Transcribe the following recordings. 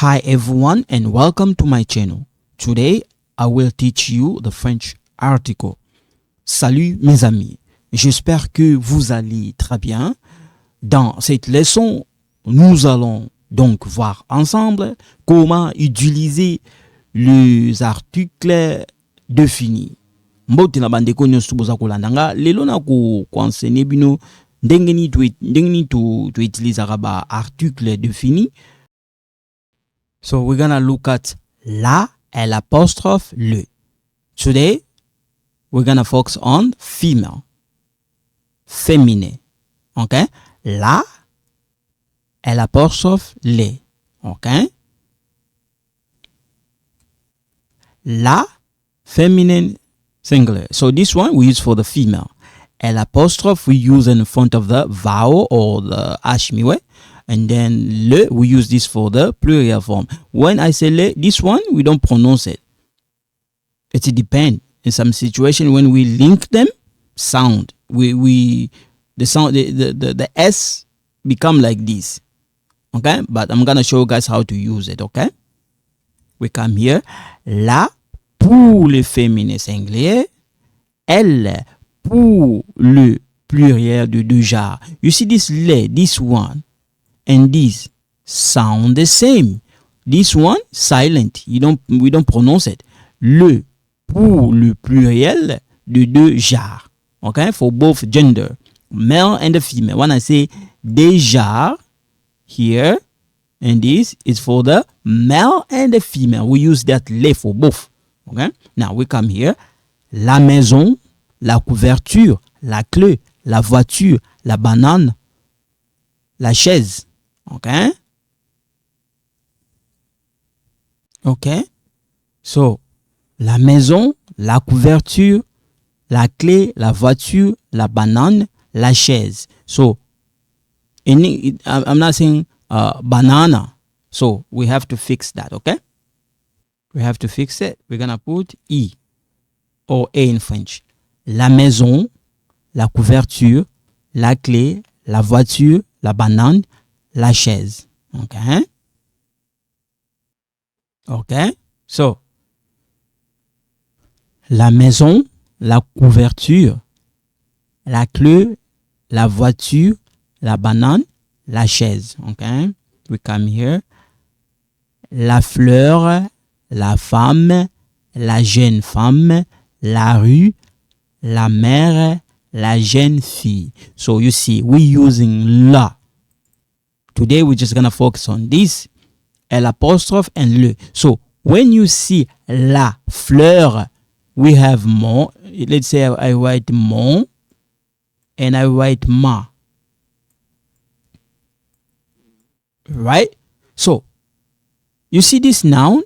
Hi everyone and welcome to my channel. Today I will teach you the French article. Salut mes amis, j'espère que vous allez très bien. Dans cette leçon, nous allons donc voir ensemble comment utiliser les articles définis. Mbote na bandeko nyonso boza kolandanga lelo na ko enseigner bino ndenge ni to utiliser ba article défini. So we're gonna look at la et l'apostrophe le. Today we're gonna focus on female, féminin. Okay? La et l'apostrophe le. Okay? La, feminine, singular. So this one we use for the female. And apostrophe we use in front of the vowel or the ashmiwe. And then le, we use this for the plural form. When I say le, this one, we don't pronounce it. It depends. In some situation, when we link them, sound, the sound, the S become like this. Okay? But I'm going to show you guys how to use it. Okay? We come here. La pour le féminin singulier. Elle pour le pluriel de deux genres. You see this le, this one, and this sound the same. This one silent. We don't pronounce it. Le pour le pluriel de deux genres. Okay? For both gender, male and the female. When I say des genres here, and this is for the male and the female. We use that le for both. Okay? Now we come here. La maison, la couverture, la clé, la voiture, la banane, la chaise. Okay? Okay? So, la maison, la couverture, la clé, la voiture, la banane, la chaise. So, I'm not saying banana. So, we have to fix that, okay? We have to fix it. We're going to put I or A in French. La maison, la couverture, la clé, la voiture, la banane, la chaise. Okay? Okay? So, la maison, la couverture, la clé, la voiture, la banane, la chaise. Okay? We come here. La fleur, la femme, la jeune femme, la rue, la mère, la jeune fille. So you see, we're using la. Today we're just gonna focus on this, l'apostrophe and le. So when you see la fleur, we have mon. Let's say I write mon and I write ma. Right? So you see this noun.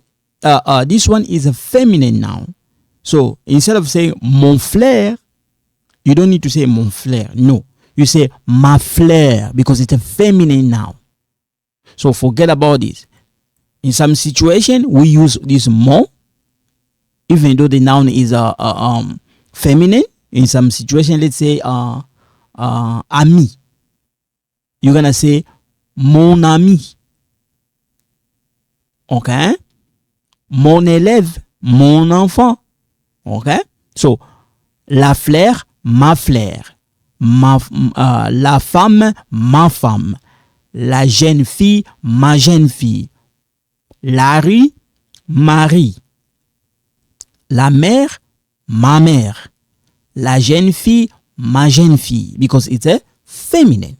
This one is a feminine noun. So instead of saying mon fleur, you don't need to say mon fleur. No, you say ma fleur because it's a feminine noun. So forget about this. In some situation, we use this mon, even though the noun is feminine. In some situation, let's say ami. You're gonna say mon ami. Okay? Mon élève, mon enfant. Okay? So, la fleur, ma fleur. La femme, ma femme. La jeune fille, ma jeune fille. La rue, ma rue. La mère, ma mère. La jeune fille, ma jeune fille. Because it's a feminine.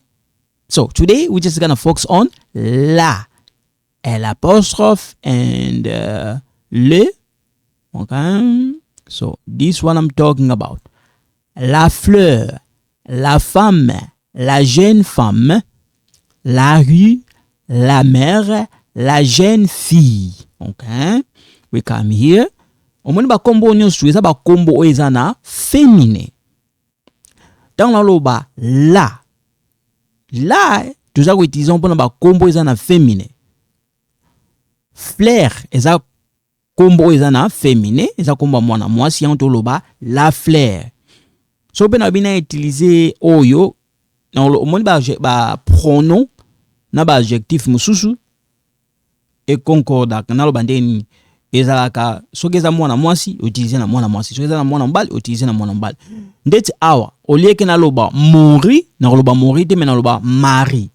So, today we're just going to focus on la. L'apostrophe and le. Okay? So, this one I'm talking about. La fleur, la femme, la jeune femme, la rue, la mère, la jeune fille. Okay? We come here. Omoni ba kombo nyonso eza ba kombo eza na féminin. Dans la loba la. La, tuza ko utiliser mpona ba kombo eza na féminin. Fleur eza kombo eza na féminin, eza kombo mwana mwasi yanto loba la fleur. So bena bina utiliser oyo na omoni ba pronom na ba adjectif mususu e concordaka naloba ndeni ezalaka soki eza mwana mwasi utilize na mwana mwasi, soki eza na mwana mobali utilize na mwana mobali. Ndeti awa olieke naloba mori nakoloba mori te me naloba mari.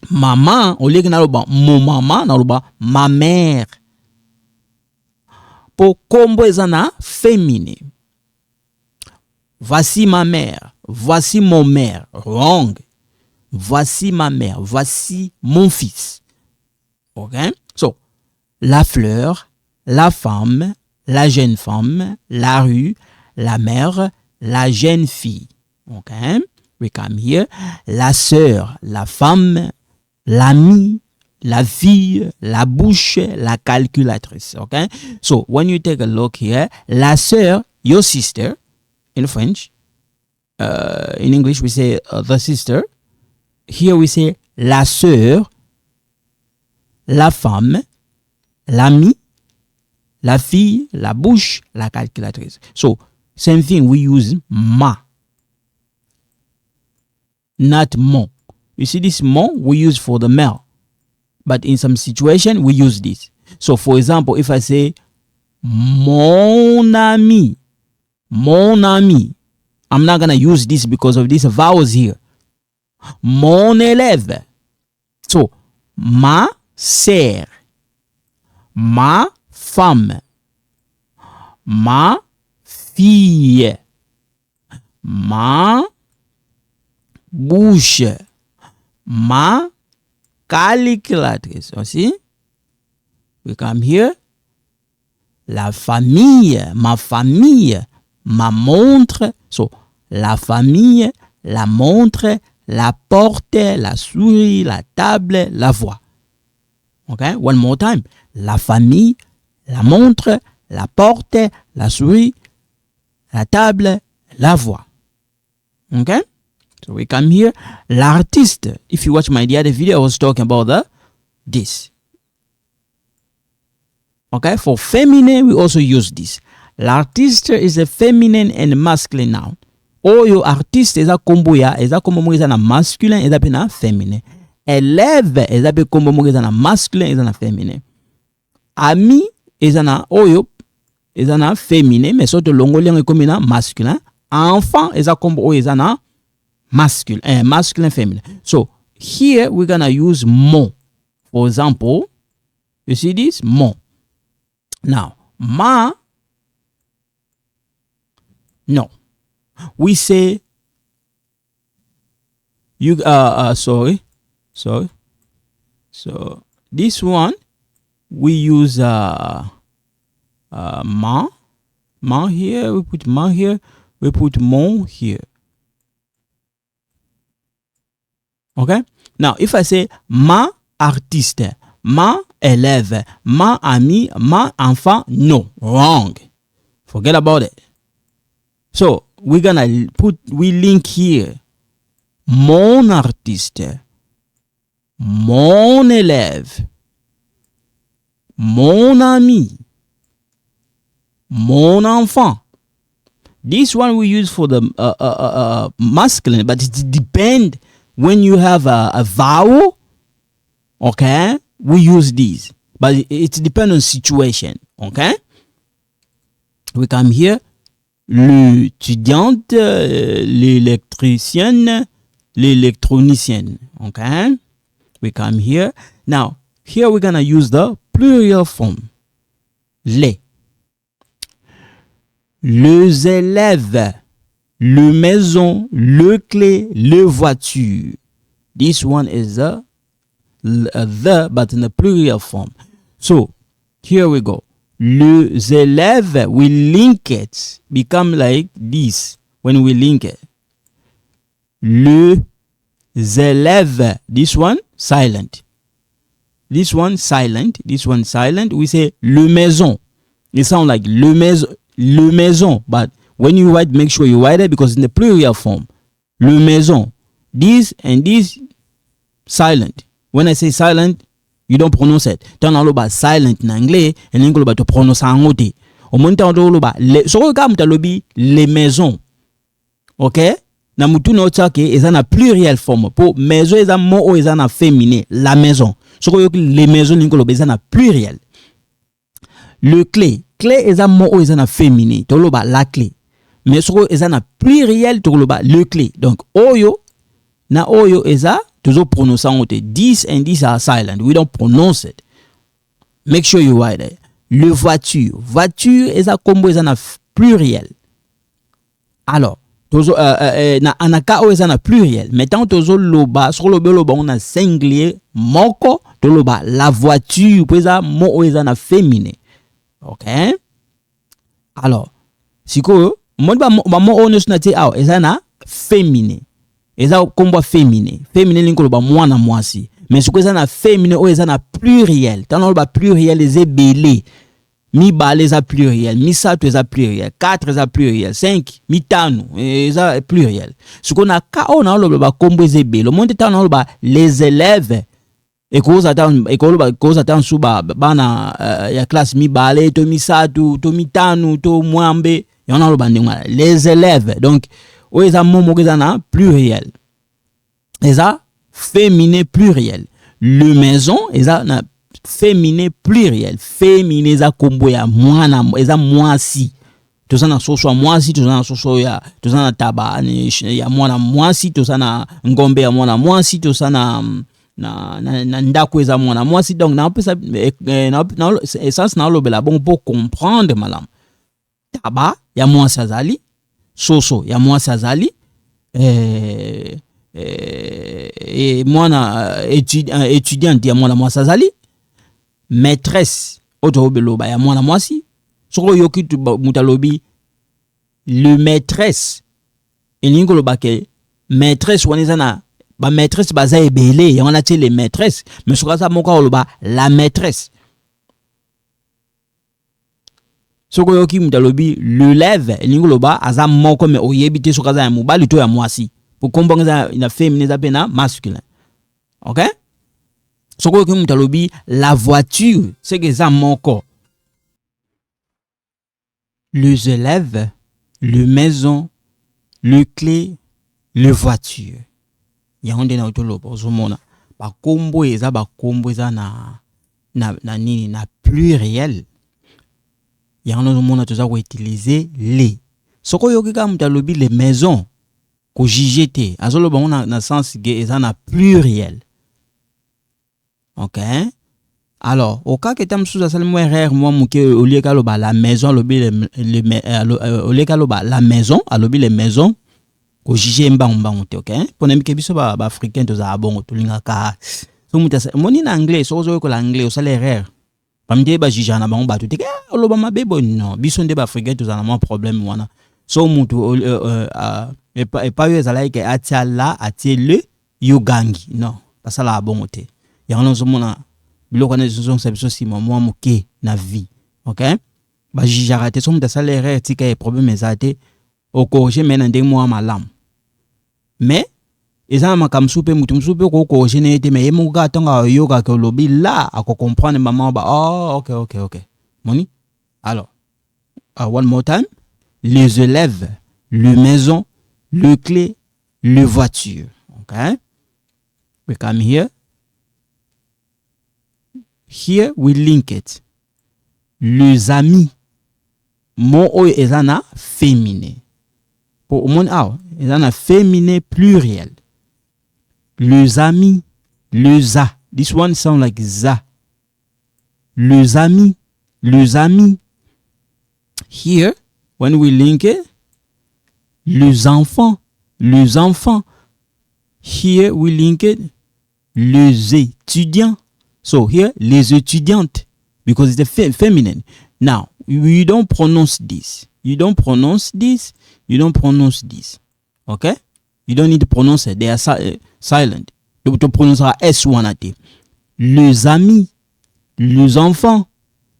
Maman olieke naloba mon maman naloba ma mère. Po kombo eza na féminin. Voici ma mère, voici mon mère. Wrong. Voici ma mère, voici mon fils. Okay? So, la fleur, la femme, la jeune femme, la rue, la mère, la jeune fille. Okay? We come here. La sœur, la femme, l'ami, la fille, la bouche, la calculatrice. Okay? So, when you take a look here, la sœur, your sister, in French, in English we say the sister. Here we say la sœur, la femme, l'ami, la fille, la bouche, la calculatrice. So, same thing, we use ma, not mon. You see this mon we use for the male, but in some situation we use this. So, for example, if I say mon ami, I'm not going to use this because of these vowels here. Mon élève. So, ma sœur, ma femme, ma fille, ma bouche, ma calculatrice. Aussi, we come here. La famille, ma famille, ma montre. So, la famille, la montre, la porte, la souris, la table, la voix. Okay? One more time. La famille, la montre, la porte, la souris, la table, la voix. Okay? So we come here. L'artiste. If you watch my other video, I was talking about this. Okay? For feminine, we also use this. L'artiste is a feminine and masculine noun. Oyo artiste eza kombo ya eza kombo mo eza na masculin eza pe na féminin. Élève eza pe kombo mo eza na masculin eza na féminin. Ami eza na oyo eza na féminin mais soto longolengo ekomi na masculin. Enfant eza kombo oyo eza na masculin, masculin féminin. So here we're gonna use mon. For example, you see this mon. Now ma. No, we say you sorry. So this one we use ma here, we put ma here, we put mon here. Okay? Now if I say ma artiste, ma élève, ma ami, ma enfant, no, wrong. Forget about it. So we're gonna we link here mon artiste, mon élève, mon ami, mon enfant. This one we use for the masculine, but it depends when you have a vowel. Okay, we use these, but it depends on situation. Okay, we come here. L'étudiante, l'électricienne, l'électronicienne. Okay? We come here. Now, here we're going to use the plural form. Les élèves, le maison, le clé, le voiture. This one is the but in the plural form. So, here we go. Les élèves, we link it, become like this when we link it. Les élèves, this one silent. This one silent. This one silent. We say le maison. It sounds like le maison. But when you write, make sure you write it because in the plural form. Le maison. This and this silent. When I say silent, you don't pronounce it. Tant on loba silent in anglais, en anglais loba to prononce en anglais. Au moins tant on loba so ka muta lobi les maisons. Okay? Na mutu no tsake eza na pluriel form. Po maison eza mo o eza na féminin, la maison. Ce que les maisons n'ingolo eza na pluriel. Le clé est un mot eza na féminin, toloba la clé. Mais ce que eza na pluriel toloba le clé. Donc oyo eza toujours prononçant 10 and 10 are silent. We don't pronounce it. Make sure you write it. Le voiture eza combo eza na pluriel. Alors tozo na anaka o eza na pluriel. Maintenant tozo loba sur loba on a singulier moko toloba la voiture eza mo eza na féminin. OK? Alors siko mo ono sunati ao eza na féminin. Eza combo féminin. Féminin linkoloba mwana mwasi. Mais siko eza na féminin o eza na pluriel. Tano ba pluriel eza belé. Mi bale eza pluriel, mi sato eza pluriel, 4 eza pluriel, 5 mi tano eza pluriel. Siko na ka o na lo ba combo eza belé. Monte tano ba les élèves et cause atan suba bana ya classe mi bale to mi sato to mi tano to mwambe yana lo bandinga les élèves. Donc o eza momo eza na pluriel. Eza féminin pluriel. Le maison eza na féminin pluriel. Féminin eza kombo ya mwana eza mwasi. Tozana soso mwasi, tozana soso ya tozana taba ya mwana mwasi, tozana ngombe ya mwana mwasi, tozana na ndako eza mwana mwasi. Donc na pesa na essence na lobela bon pour comprendre malam. Taba ya mwasi azali, soso ya mwasi azali, mwana étudiant ya mwana mwasi azali, maîtresse otobeloba ya mwana mwasi. Soko yoki tu mutalobi le maîtresse elingoloba ke maîtresse waneza na ba maîtresse baza ebele ya wana tie les maîtresses mais soko za moko oloba la maîtresse. Soko yoki mutalobi le lève elingoloba aza moko me oyebite soko za ya mobali to ya mwasi pour kombonza ina féminin za pena masculin. OK? Soko yoki mutalobi la voiture c'est que za moko. Les élèves, le maison, le clé, le voiture. Yahonde na utolobo zomona. Ba kombo eza na nini na pluriel. Yahonde zomona toza ko utiliser les. Soko yoki ka mutalobi les maisons ko jijete. Azoloba on na sens ge eza na pluriel. OK? Alors, au cas que tu as sous seulement erreur moi muke au lieu que la maison au lieu que la maison alobi les maisons ko jije mbamba ngote. OK? Pour nemi ke biso ba africain to za bongo to linga ka so muta moni na anglais so zo ko la anglais o sala erreur pamde ba jije na bango ba to te oloba mabebo non biso nde ba africain to za na mo problème wana so mutu et pas yo za like atia la atie le yugangi non pas ça la bongo te ya non so mona biloko na zon sebiso si moi moke na vie. OK? Ba jijarate so muta sala erreur tika e problème ezate o corriger mena ndenge moi malam. Mais eza makamsu pe mutu msupe ko corriger ne ete me yemo ga tonga yoga ke lobi la ako comprendre maman ba oh OK. Moni? Alors, one more time. Les élèves, le maison, le clé, le voiture. OK? We come here. Here we link it. Les amis. Mon o ezana féminin. Pour mon a ezana féminin pluriel. Les amis. Le za. This one sound like za. Les amis. Les amis. Here when we link it. Les enfants. Les enfants. Here we link it. Les étudiants. So here, les étudiantes, because it's the feminine. Now, you don't pronounce this. You don't pronounce this. You don't pronounce this. Okay? You don't need to pronounce it. They are silent. Donc, tu prononceras S1AT. Les amis, les enfants,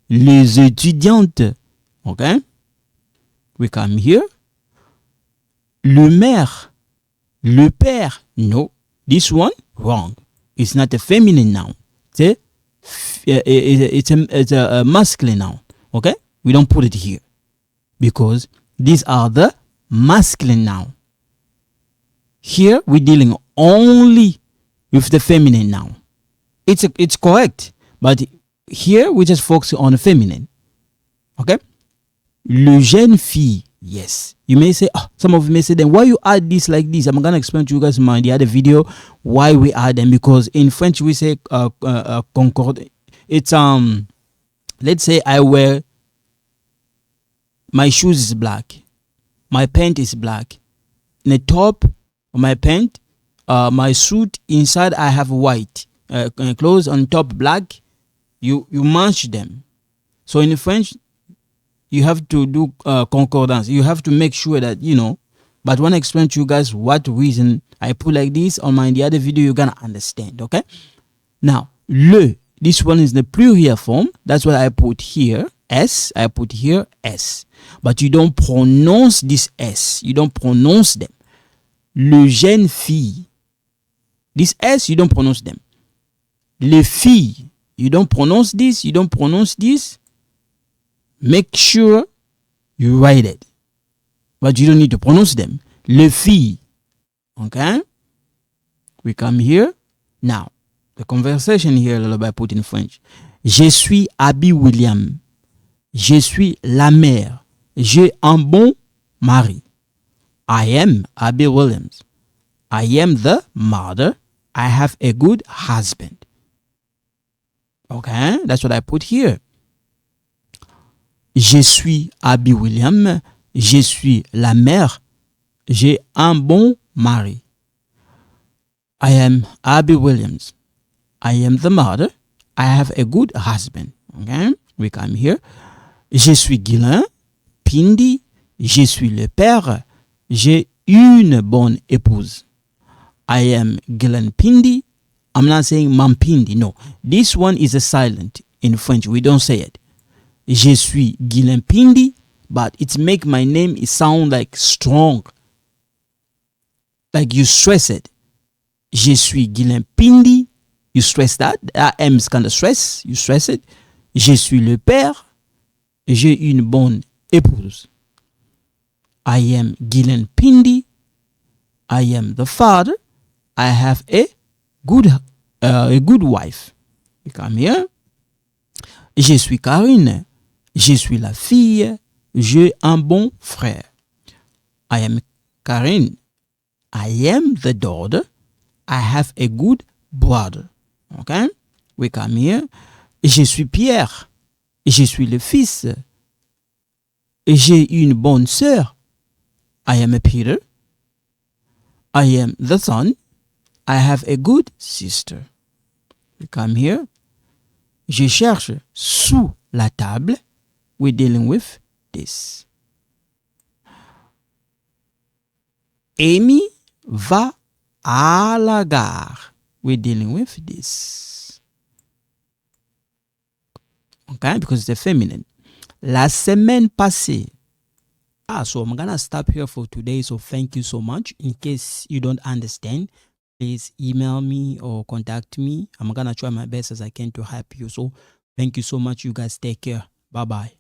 les étudiantes. Okay? We come here. Le maire, le père. No, this one, wrong. It's not a feminine noun. It's a masculine noun. Okay? We don't put it here because these are the masculine noun. Here we're dealing only with the feminine noun. It's correct. But here we just focus on the feminine. Okay? Le jeune fille. Yes. You may say, some of you may say, then why you add this like this? I'm going to explain to you guys in the other video why we add them. Because in French we say concorde. It's let's say I wear, my shoes is black, my pant is black. In the top of my pant, my suit inside I have white, clothes on top black. You match them. So in French, you have to do concordance. You have to make sure that you know. But when I explain to you guys what reason I put like this on the other video, you're gonna understand. Okay. Now le, this one is the plurial form. That's what I put here. S. I put here S. But you don't pronounce this S. You don't pronounce them. Le jeune fille. This S, you don't pronounce them. Les filles. You don't pronounce this. You don't pronounce this. Make sure you write it. But you don't need to pronounce them. Les filles. Okay? We come here. Now, the conversation here, a little bit put in French. Je suis Abby William. Je suis la mère. J'ai un bon mari. I am Abby Williams. I am the mother. I have a good husband. Okay, that's what I put here. Je suis Abby Williams. Je suis la mère. J'ai un bon mari. I am Abby Williams. I am the mother. I have a good husband. Okay, we come here. Je suis Guylain Pindi. Je suis le père. J'ai une bonne épouse. I am Guylain Pindi. I'm not saying Mampindi. No. This one is a silent in French. We don't say it. Je suis Guylain Pindi. But it make my name sound like strong. Like you stress it. Je suis Guylain Pindi. You stress that. That M is kind of stress. You stress it. Je suis le père. J'ai une bonne épouse. I am Guylain Pindi. I am the father. I have a good wife. You come here. Je suis Karine. Je suis la fille. J'ai un bon frère. I am Karine. I am the daughter. I have a good brother. Okay? We come here. Je suis Pierre. Je suis le fils. J'ai une bonne sœur. I am a Peter. I am the son. I have a good sister. We come here. Je cherche sous la table. We're dealing with this. Amy va à la gare. We're dealing with this. Okay, because it's feminine. La semaine passée. So I'm gonna stop here for today. So thank you so much. In case you don't understand, please email me or contact me. I'm gonna try my best as I can to help you. So thank you so much. You guys take care. Bye bye.